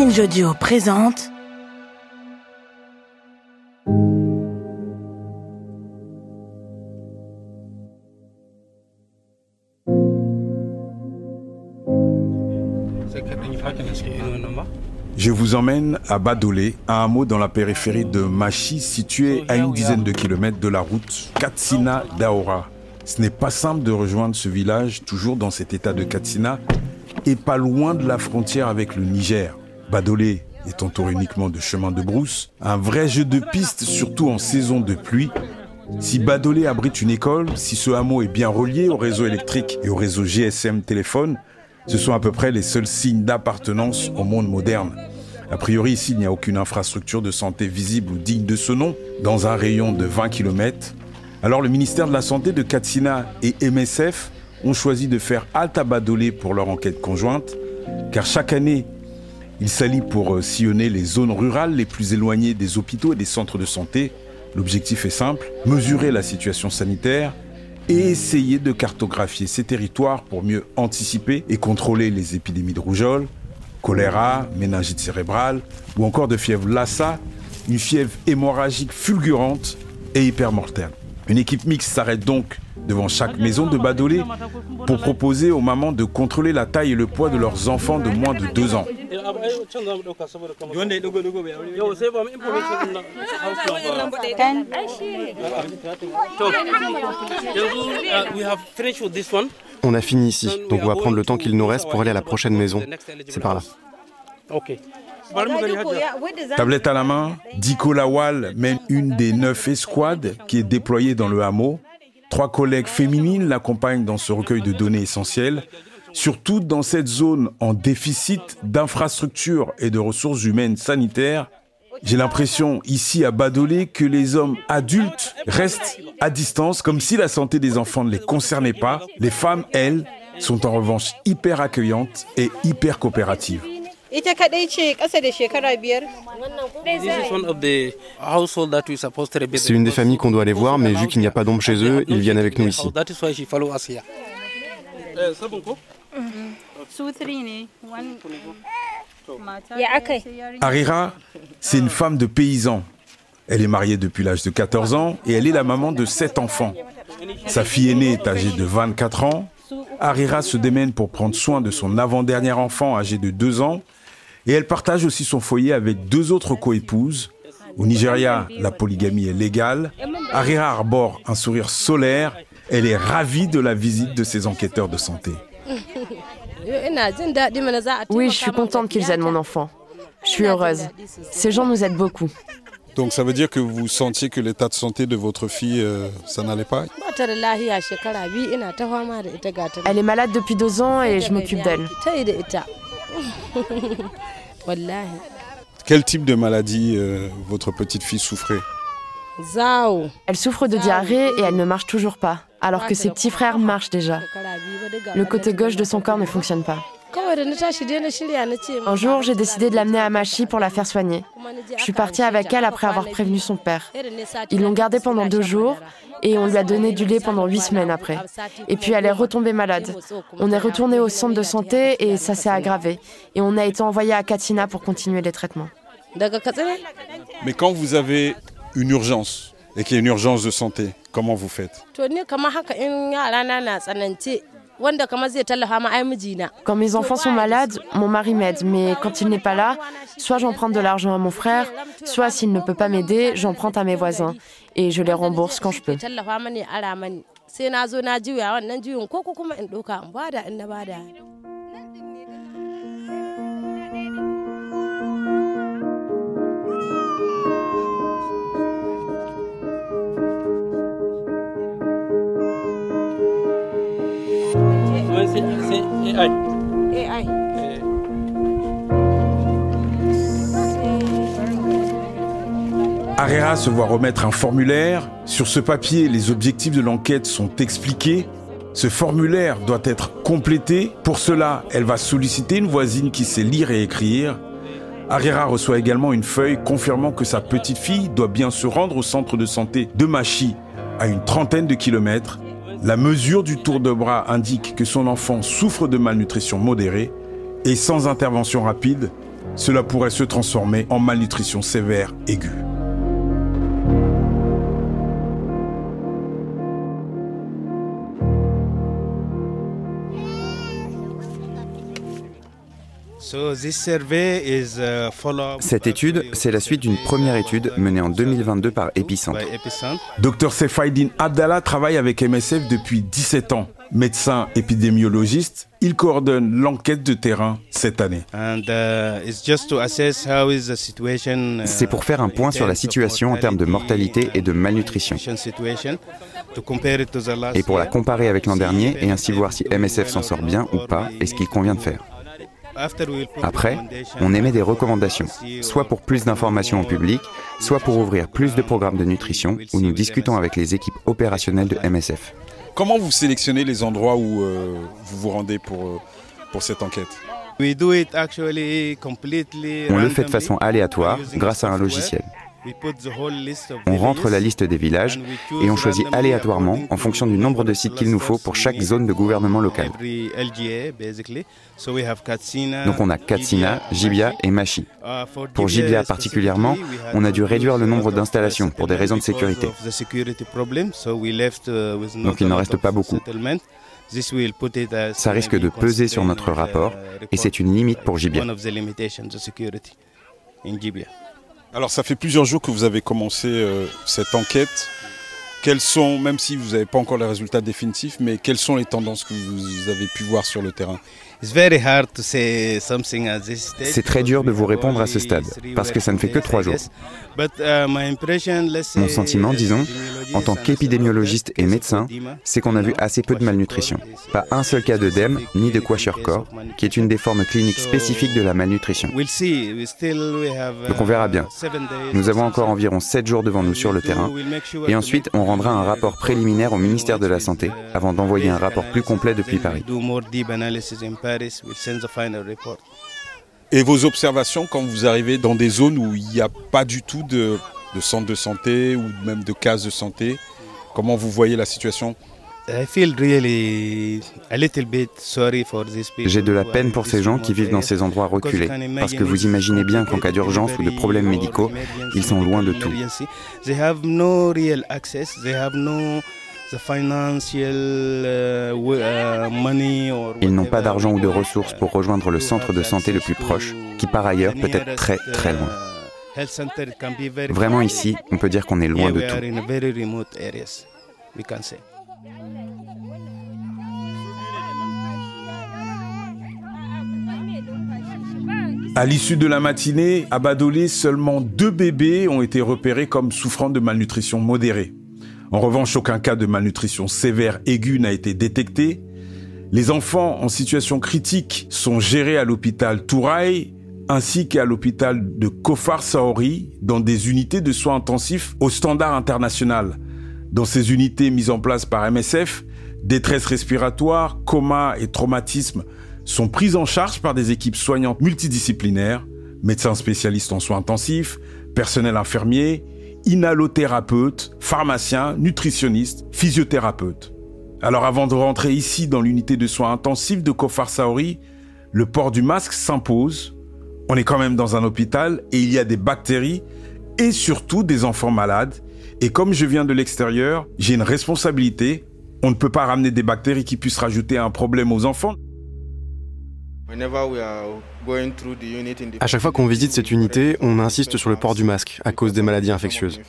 Binge Audio présente Je vous emmène à Badolé, un hameau dans la périphérie de Machi, situé à une dizaine de kilomètres de la route Katsina-Daora. Ce n'est pas simple de rejoindre ce village, toujours dans cet état de Katsina, et pas loin de la frontière avec le Niger. Badolé est entouré uniquement de chemins de brousse, un vrai jeu de piste, surtout en saison de pluie. Si Badolé abrite une école, si ce hameau est bien relié au réseau électrique et au réseau GSM téléphone, ce sont à peu près les seuls signes d'appartenance au monde moderne. A priori, ici, il n'y a aucune infrastructure de santé visible ou digne de ce nom, dans un rayon de 20 km. Alors le ministère de la Santé de Katsina et MSF ont choisi de faire halte à Badolé pour leur enquête conjointe, car chaque année, ils s'allient pour sillonner les zones rurales les plus éloignées des hôpitaux et des centres de santé. L'objectif est simple, mesurer la situation sanitaire et essayer de cartographier ces territoires pour mieux anticiper et contrôler les épidémies de rougeole, choléra, méningite cérébrale ou encore de fièvre Lassa, une fièvre hémorragique fulgurante et hyper mortelle. Une équipe mixte s'arrête donc devant chaque maison de Badolé pour proposer aux mamans de contrôler la taille et le poids de leurs enfants de moins de 2 ans. On a fini ici, donc on va prendre le temps qu'il nous reste pour aller à la prochaine maison. C'est par là. Tablette à la main, Diko Lawal mène une des 9 escouades qui est déployée dans le hameau. 3 collègues féminines l'accompagnent dans ce recueil de données essentielles, surtout dans cette zone en déficit d'infrastructures et de ressources humaines sanitaires. J'ai l'impression ici à Badolé que les hommes adultes restent à distance, comme si la santé des enfants ne les concernait pas. Les femmes, elles, sont en revanche hyper accueillantes et hyper coopératives. C'est une des familles qu'on doit aller voir, mais vu qu'il n'y a pas d'ombre chez eux, ils viennent avec nous ici. Harira, c'est une femme de paysan. Elle est mariée depuis l'âge de 14 ans et elle est la maman de 7 enfants. Sa fille aînée est âgée de 24 ans. Harira se démène pour prendre soin de son avant-dernier enfant âgé de 2 ans. Et elle partage aussi son foyer avec 2 autres coépouses. Au Nigeria, la polygamie est légale. Harira arbore un sourire solaire. Elle est ravie de la visite de ces enquêteurs de santé. Oui, je suis contente qu'ils aident mon enfant. Je suis heureuse. Ces gens nous aident beaucoup. Donc ça veut dire que vous sentiez que l'état de santé de votre fille, ça n'allait pas? Elle est malade depuis 2 ans et je m'occupe d'elle. Quel type de maladie votre petite fille souffrait? Elle souffre de diarrhée et elle ne marche toujours pas, alors que ses petits frères marchent déjà. Le côté gauche de son corps ne fonctionne pas. Un jour, j'ai décidé de l'amener à Machi pour la faire soigner. Je suis partie avec elle après avoir prévenu son père. Ils l'ont gardée pendant 2 jours et on lui a donné du lait pendant 8 semaines après. Et puis elle est retombée malade. On est retourné au centre de santé et ça s'est aggravé. Et on a été envoyé à Katsina pour continuer les traitements. Mais quand vous avez une urgence et qu'il y a une urgence de santé, comment vous faites? Quand mes enfants sont malades, mon mari m'aide, mais quand il n'est pas là, soit j'emprunte de l'argent à mon frère, soit s'il ne peut pas m'aider, j'emprunte à mes voisins et je les rembourse quand je peux. Harira se voit remettre un formulaire. Sur ce papier, les objectifs de l'enquête sont expliqués. Ce formulaire doit être complété. Pour cela, elle va solliciter une voisine qui sait lire et écrire. Harira reçoit également une feuille confirmant que sa petite fille doit bien se rendre au centre de santé de Machi, à une 30aine de kilomètres. La mesure du tour de bras indique que son enfant souffre de malnutrition modérée et sans intervention rapide, cela pourrait se transformer en malnutrition sévère aiguë. Cette étude, c'est la suite d'une première étude menée en 2022 par Epicentre. Dr Seyfaddin Abdallah travaille avec MSF depuis 17 ans. Médecin épidémiologiste, il coordonne l'enquête de terrain cette année. C'est pour faire un point sur la situation en termes de mortalité et de malnutrition. Et pour la comparer avec l'an dernier et ainsi voir si MSF s'en sort bien ou pas et ce qu'il convient de faire. Après, on émet des recommandations, soit pour plus d'informations au public, soit pour ouvrir plus de programmes de nutrition où nous discutons avec les équipes opérationnelles de MSF. Comment vous sélectionnez les endroits où vous vous rendez pour cette enquête? On le fait de façon aléatoire grâce à un logiciel. On rentre la liste des villages et on choisit aléatoirement en fonction du nombre de sites qu'il nous faut pour chaque zone de gouvernement local. Donc on a Katsina, Jibia et Machi. Pour Jibia particulièrement, on a dû réduire le nombre d'installations pour des raisons de sécurité. Donc il n'en reste pas beaucoup. Ça risque de peser sur notre rapport et c'est une limite pour Jibia. Alors ça fait plusieurs jours que vous avez commencé cette enquête. Quelles sont, même si vous n'avez pas encore les résultats définitifs, mais quelles sont les tendances que vous avez pu voir sur le terrain? C'est très dur de vous répondre à ce stade, parce que ça ne fait que 3 jours. Mon sentiment, disons, en tant qu'épidémiologiste et médecin, c'est qu'on a vu assez peu de malnutrition. Pas un seul cas d'œdème, ni de kwashiorkor, qui est une des formes cliniques spécifiques de la malnutrition. Donc on verra bien. Nous avons encore environ 7 jours devant nous sur le terrain, et ensuite on rendra un rapport préliminaire au ministère de la Santé, avant d'envoyer un rapport plus complet depuis Paris. Et vos observations quand vous arrivez dans des zones où il n'y a pas du tout de centre de santé ou même de case de santé, comment vous voyez la situation? J'ai de la peine pour ces gens qui vivent dans ces endroits reculés, parce que vous imaginez bien qu'en cas d'urgence ou de problèmes médicaux, ils sont loin de tout. Ils n'ont pas d'argent ou de ressources pour rejoindre le centre de santé le plus proche, qui par ailleurs peut être très très loin. Vraiment ici, on peut dire qu'on est loin de tout. À l'issue de la matinée, à Badolé, seulement 2 bébés ont été repérés comme souffrant de malnutrition modérée. En revanche, aucun cas de malnutrition sévère aiguë n'a été détecté. Les enfants en situation critique sont gérés à l'hôpital Touraï ainsi qu'à l'hôpital de Kofar Saori dans des unités de soins intensifs au standard international. Dans ces unités mises en place par MSF, détresse respiratoire, coma et traumatisme sont prises en charge par des équipes soignantes multidisciplinaires, médecins spécialistes en soins intensifs, personnel infirmier, inhalothérapeutes, pharmaciens, nutritionnistes, physiothérapeutes. Alors avant de rentrer ici dans l'unité de soins intensifs de Kofar Saori, le port du masque s'impose. On est quand même dans un hôpital et il y a des bactéries et surtout des enfants malades. Et comme je viens de l'extérieur, j'ai une responsabilité. On ne peut pas ramener des bactéries qui puissent rajouter un problème aux enfants. À chaque fois qu'on visite cette unité, on insiste sur le port du masque à cause des maladies infectieuses.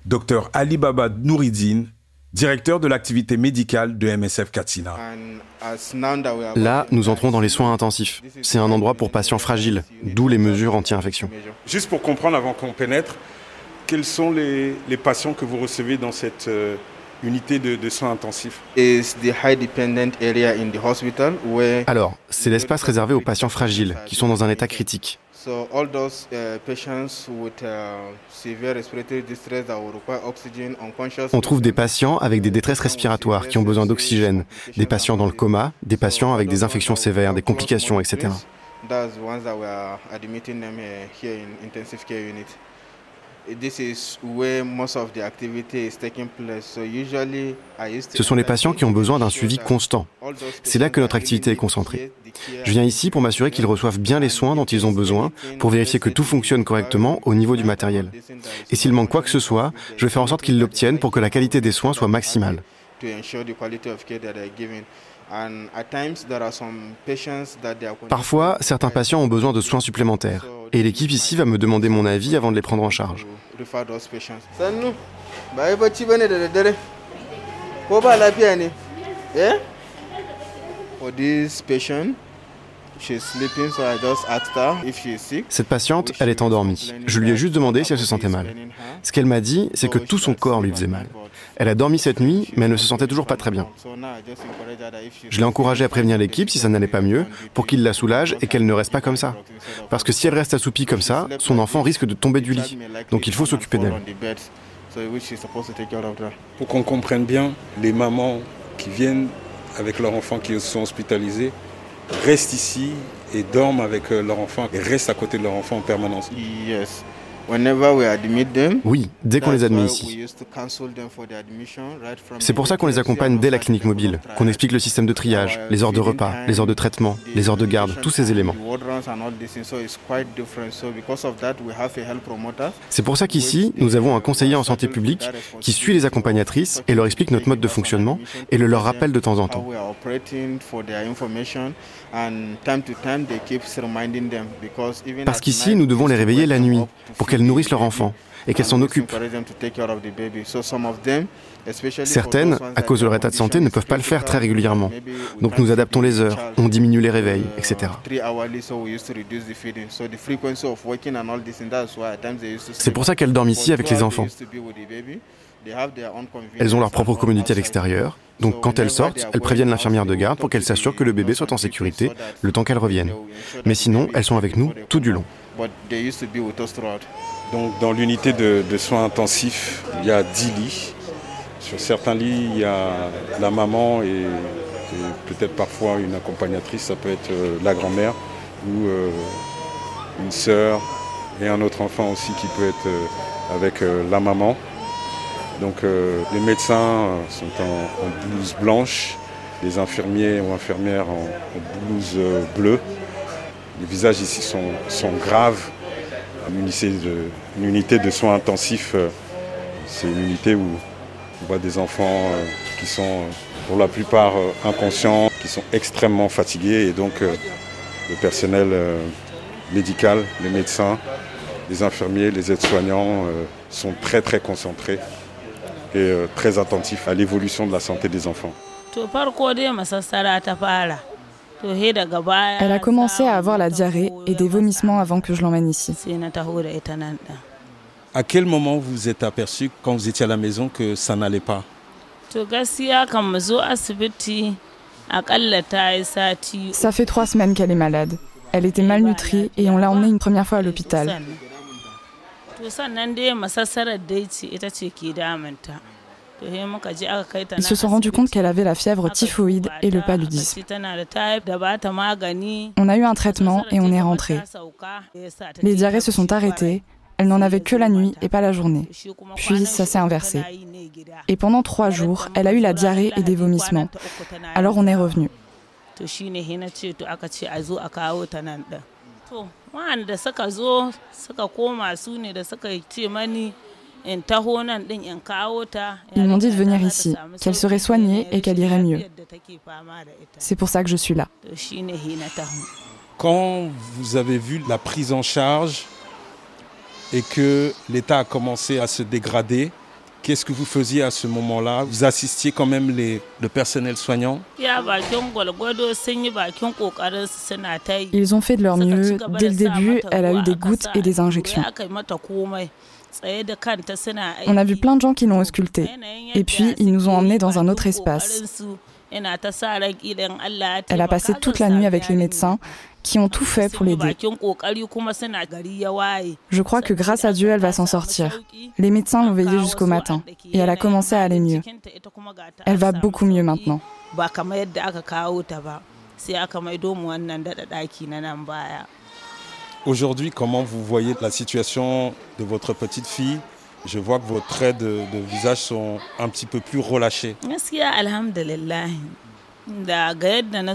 Dr Ali Baba Nouridine, directeur de l'activité médicale de MSF Katsina. Là, nous entrons dans les soins intensifs. C'est un endroit pour patients fragiles, d'où les mesures anti-infection. Juste pour comprendre avant qu'on pénètre, quels sont les patients que vous recevez dans cette unité de soins intensifs? Alors, c'est l'espace réservé aux patients fragiles, qui sont dans un état critique. On trouve des patients avec des détresses respiratoires qui ont besoin d'oxygène, des patients dans le coma, des patients avec des infections sévères, des complications, etc. Ce sont les patients qui ont besoin d'un suivi constant. C'est là que notre activité est concentrée. Je viens ici pour m'assurer qu'ils reçoivent bien les soins dont ils ont besoin, pour vérifier que tout fonctionne correctement au niveau du matériel. Et s'il manque quoi que ce soit, je vais faire en sorte qu'ils l'obtiennent pour que la qualité des soins soit maximale. Parfois, certains patients ont besoin de soins supplémentaires et l'équipe ici va me demander mon avis avant de les prendre en charge. Cette patiente, elle est endormie. Je lui ai juste demandé si elle se sentait mal. Ce qu'elle m'a dit, c'est que tout son corps lui faisait mal. Elle a dormi cette nuit, mais elle ne se sentait toujours pas très bien. Je l'ai encouragée à prévenir l'équipe si ça n'allait pas mieux, pour qu'ils la soulagent et qu'elle ne reste pas comme ça. Parce que si elle reste assoupie comme ça, son enfant risque de tomber du lit. Donc il faut s'occuper d'elle. Pour qu'on comprenne bien, les mamans qui viennent avec leurs enfants qui sont hospitalisés restent ici et dorment avec leur enfant et restent à côté de leur enfant en permanence. Oui, dès qu'on les admet ici. C'est pour ça qu'on les accompagne dès la clinique mobile, qu'on explique le système de triage, les heures de repas, les heures de traitement, les heures de garde, tous ces éléments. C'est pour ça qu'ici, nous avons un conseiller en santé publique qui suit les accompagnatrices et leur explique notre mode de fonctionnement et le leur rappelle de temps en temps. Parce qu'ici, nous devons les réveiller la nuit pour qu'elles nourrissent leur enfant et qu'elles s'en occupent. Certaines, à cause de leur état de santé, ne peuvent pas le faire très régulièrement. Donc nous adaptons les heures, on diminue les réveils, etc. C'est pour ça qu'elles dorment ici avec les enfants. Elles ont leur propre communauté à l'extérieur, donc quand elles sortent, elles préviennent l'infirmière de garde pour qu'elle s'assure que le bébé soit en sécurité le temps qu'elles reviennent. Mais sinon, elles sont avec nous tout du long. Donc dans l'unité de soins intensifs, il y a 10 lits. Sur certains lits, il y a la maman et peut-être parfois une accompagnatrice, ça peut être la grand-mère ou une sœur et un autre enfant aussi qui peut être avec la maman. Donc les médecins sont en blouse blanche, les infirmiers ou infirmières en blouse bleue. Les visages ici sont graves. Une unité de soins intensifs, c'est une unité où on voit des enfants qui sont pour la plupart inconscients, qui sont extrêmement fatigués et donc le personnel médical, les médecins, les infirmiers, les aides-soignants sont très très concentrés et très attentifs à l'évolution de la santé des enfants. Elle a commencé à avoir la diarrhée et des vomissements avant que je l'emmène ici. À quel moment vous vous êtes aperçu, quand vous étiez à la maison, que ça n'allait pas? Ça fait 3 semaines qu'elle est malade. Elle était malnutrie et on l'a emmenée une première fois à l'hôpital. Ils se sont rendus compte qu'elle avait la fièvre typhoïde et le paludisme. On a eu un traitement et on est rentré. Les diarrhées se sont arrêtées. Elle n'en avait que la nuit et pas la journée. Puis ça s'est inversé. Et pendant 3 jours, elle a eu la diarrhée et des vomissements. Alors on est revenu. Ils m'ont dit de venir ici, qu'elle serait soignée et qu'elle irait mieux. C'est pour ça que je suis là. Quand vous avez vu la prise en charge et que l'état a commencé à se dégrader, qu'est-ce que vous faisiez à ce moment-là? Vous assistiez quand même le personnel soignant? Ils ont fait de leur mieux. Dès le début, elle a eu des gouttes et des injections. On a vu plein de gens qui l'ont auscultée. Et puis, ils nous ont emmenés dans un autre espace. Elle a passé toute la nuit avec les médecins qui ont tout fait pour l'aider. Je crois que grâce à Dieu, elle va s'en sortir. Les médecins l'ont veillée jusqu'au matin et elle a commencé à aller mieux. Elle va beaucoup mieux maintenant. Aujourd'hui, comment vous voyez la situation de votre petite fille? Je vois que vos traits de visage sont un petit peu plus relâchés.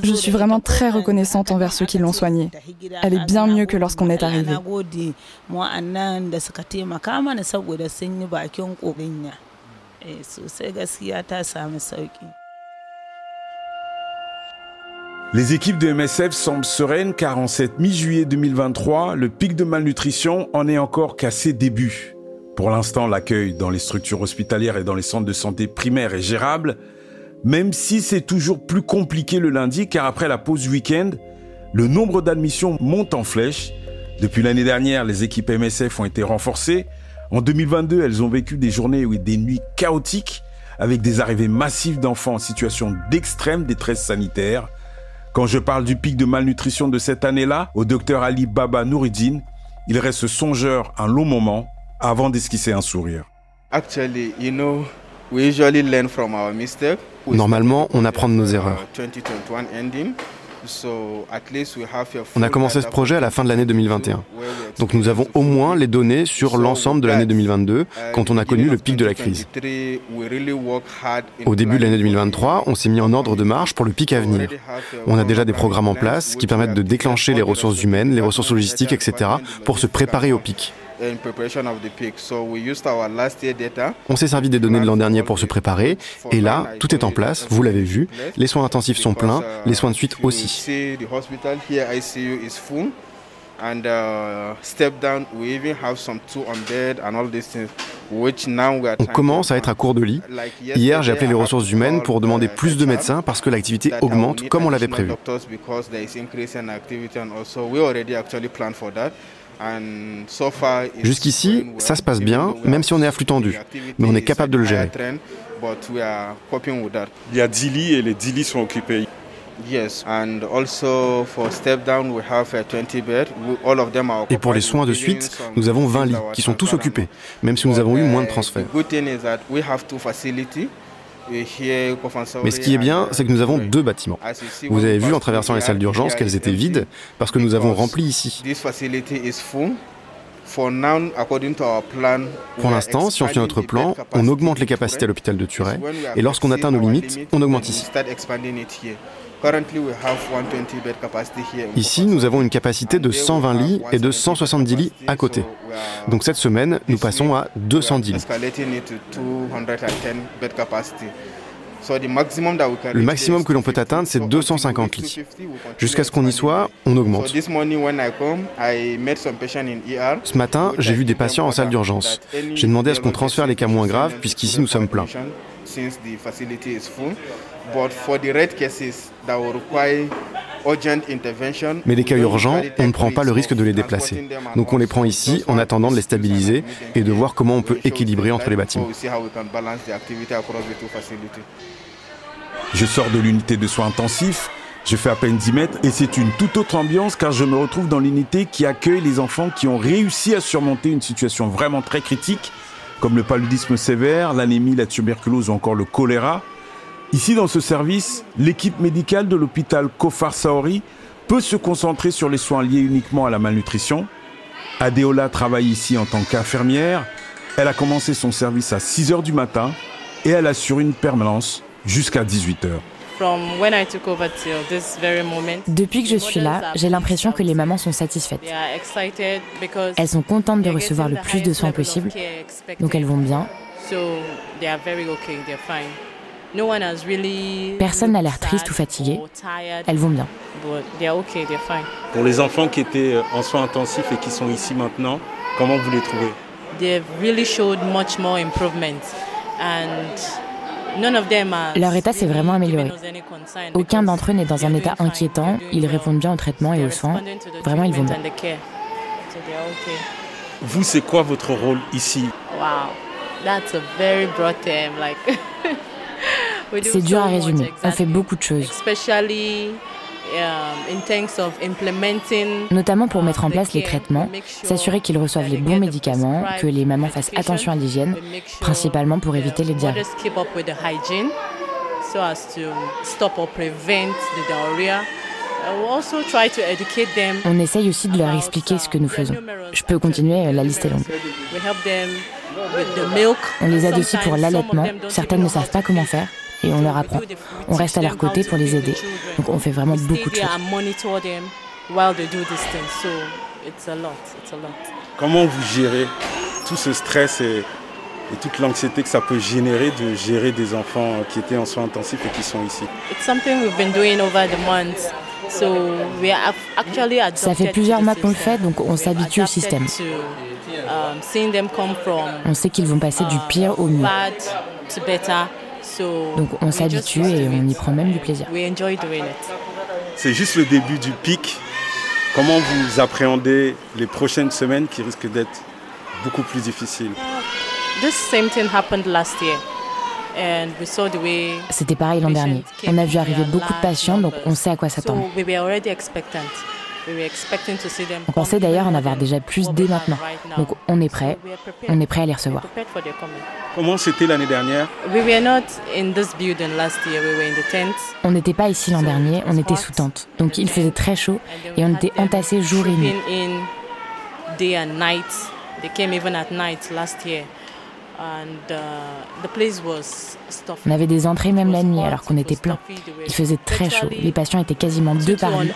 Je suis vraiment très reconnaissante envers ceux qui l'ont soignée. Elle est bien mieux que lorsqu'on est arrivé. Les équipes de MSF semblent sereines car en cette mi-juillet 2023, le pic de malnutrition en est encore qu'à ses débuts. Pour l'instant, l'accueil dans les structures hospitalières et dans les centres de santé primaires est gérable, même si c'est toujours plus compliqué le lundi car après la pause week-end, le nombre d'admissions monte en flèche. Depuis l'année dernière, les équipes MSF ont été renforcées. En 2022, elles ont vécu des journées et des nuits chaotiques avec des arrivées massives d'enfants en situation d'extrême détresse sanitaire. Quand je parle du pic de malnutrition de cette année-là, au docteur Ali Baba Nouridine, il reste songeur un long moment avant d'esquisser un sourire. Normalement, on apprend de nos erreurs. On a commencé ce projet à la fin de l'année 2021. Donc nous avons au moins les données sur l'ensemble de l'année 2022, quand on a connu le pic de la crise. Au début de l'année 2023, on s'est mis en ordre de marche pour le pic à venir. On a déjà des programmes en place qui permettent de déclencher les ressources humaines, les ressources logistiques, etc. pour se préparer au pic. On s'est servi des données de l'an dernier pour se préparer, et là, tout est en place, vous l'avez vu, les soins intensifs sont pleins, les soins de suite aussi. On commence à être à court de lits. Hier, j'ai appelé les ressources humaines pour demander plus de médecins parce que l'activité augmente comme on l'avait prévu. Jusqu'ici, ça se passe bien, même si on est à flux tendu, mais on est capable de le gérer. Il y a 10 lits et les 10 lits sont occupés. Et pour les soins de suite, nous avons 20 lits qui sont tous occupés, même si nous avons eu moins de transferts. Mais ce qui est bien, c'est que nous avons 2 bâtiments. Vous avez vu en traversant les salles d'urgence qu'elles étaient vides parce que nous avons rempli ici. Pour l'instant, si on suit notre plan, on augmente les capacités à l'hôpital de Turet et lorsqu'on atteint nos limites, on augmente ici. Ici, nous avons une capacité de 120 lits et de 170 lits à côté. Donc cette semaine, nous passons à 210 lits. Le maximum que l'on peut atteindre, c'est 250 lits. Jusqu'à ce qu'on y soit, on augmente. Ce matin, j'ai vu des patients en salle d'urgence. J'ai demandé à ce qu'on transfère les cas moins graves, puisqu'ici nous sommes pleins. Mais les cas urgents, on ne prend pas le risque de les déplacer. Donc on les prend ici en attendant de les stabiliser et de voir comment on peut équilibrer entre les bâtiments. Je sors de l'unité de soins intensifs, je fais à peine 10 mètres et c'est une toute autre ambiance car je me retrouve dans l'unité qui accueille les enfants qui ont réussi à surmonter une situation vraiment très critique, comme le paludisme sévère, l'anémie, la tuberculose ou encore le choléra. Ici, dans ce service, l'équipe médicale de l'hôpital Kofar Saori peut se concentrer sur les soins liés uniquement à la malnutrition. Adeola travaille ici en tant qu'infirmière. Elle a commencé son service à 6 h du matin et elle assure une permanence jusqu'à 18 h. Depuis que je suis là, j'ai l'impression que les mamans sont satisfaites. Elles sont contentes de recevoir le plus de soins possible, donc elles vont bien. Personne n'a l'air triste ou fatigué. Elles vont bien. Pour les enfants qui étaient en soins intensifs et qui sont ici maintenant, comment vous les trouvez? Leur état s'est vraiment amélioré. Aucun d'entre eux n'est dans un état inquiétant. Ils répondent bien au traitement et aux soins. Vraiment, ils vont bien. Vous, c'est quoi votre rôle ici? C'est dur à résumer. On fait beaucoup de choses. Notamment pour mettre en place les traitements, s'assurer qu'ils reçoivent les bons médicaments, que les mamans fassent attention à l'hygiène, principalement pour éviter les diarrhées. On essaye aussi de leur expliquer ce que nous faisons. Je peux continuer, la liste est longue. On les aide aussi pour l'allaitement. Certaines ne savent pas comment faire et on leur apprend. On reste à leur côté pour les aider. Donc on fait vraiment beaucoup de choses. Comment vous gérez tout ce stress et toute l'anxiété que ça peut générer de gérer des enfants qui étaient en soins intensifs et qui sont ici? Ça fait plusieurs mois qu'on le fait, donc on s'habitue au système. On sait qu'ils vont passer du pire au mieux. Donc on s'habitue et on y prend même du plaisir. C'est juste le début du pic. Comment vous appréhendez les prochaines semaines qui risquent d'être beaucoup plus difficiles? C'était pareil l'an dernier. On a vu arriver beaucoup de patients, donc on sait à quoi s'attendre. On pensait d'ailleurs en avoir déjà plus dès maintenant. Donc on est prêt à les recevoir. Comment c'était l'année dernière? On n'était pas ici l'an dernier, on était sous tente. Donc il faisait très chaud et on était entassés jour et nuit. On avait des entrées même la nuit alors qu'on était plein. Il faisait très chaud, les patients étaient quasiment 2 par lit.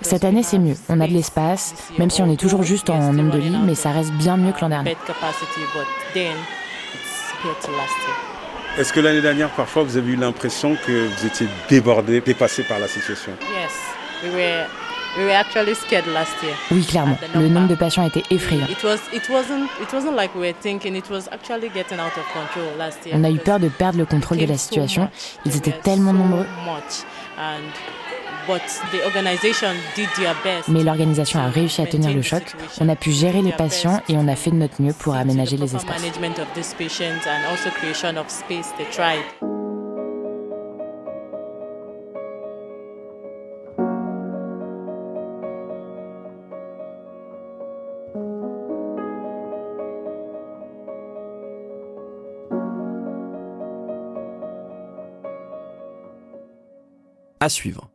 Cette année c'est mieux, on a de l'espace, même si on est toujours juste en nombre de lits, mais ça reste bien mieux que l'an dernier. Est-ce que l'année dernière parfois vous avez eu l'impression que vous étiez débordé, dépassé par la situation? Oui, clairement. Le nombre de patients était effrayant. On a eu peur de perdre le contrôle de la situation. Ils étaient tellement nombreux. Mais l'organisation a réussi à tenir le choc. On a pu gérer les patients et on a fait de notre mieux pour aménager les espaces. À suivre.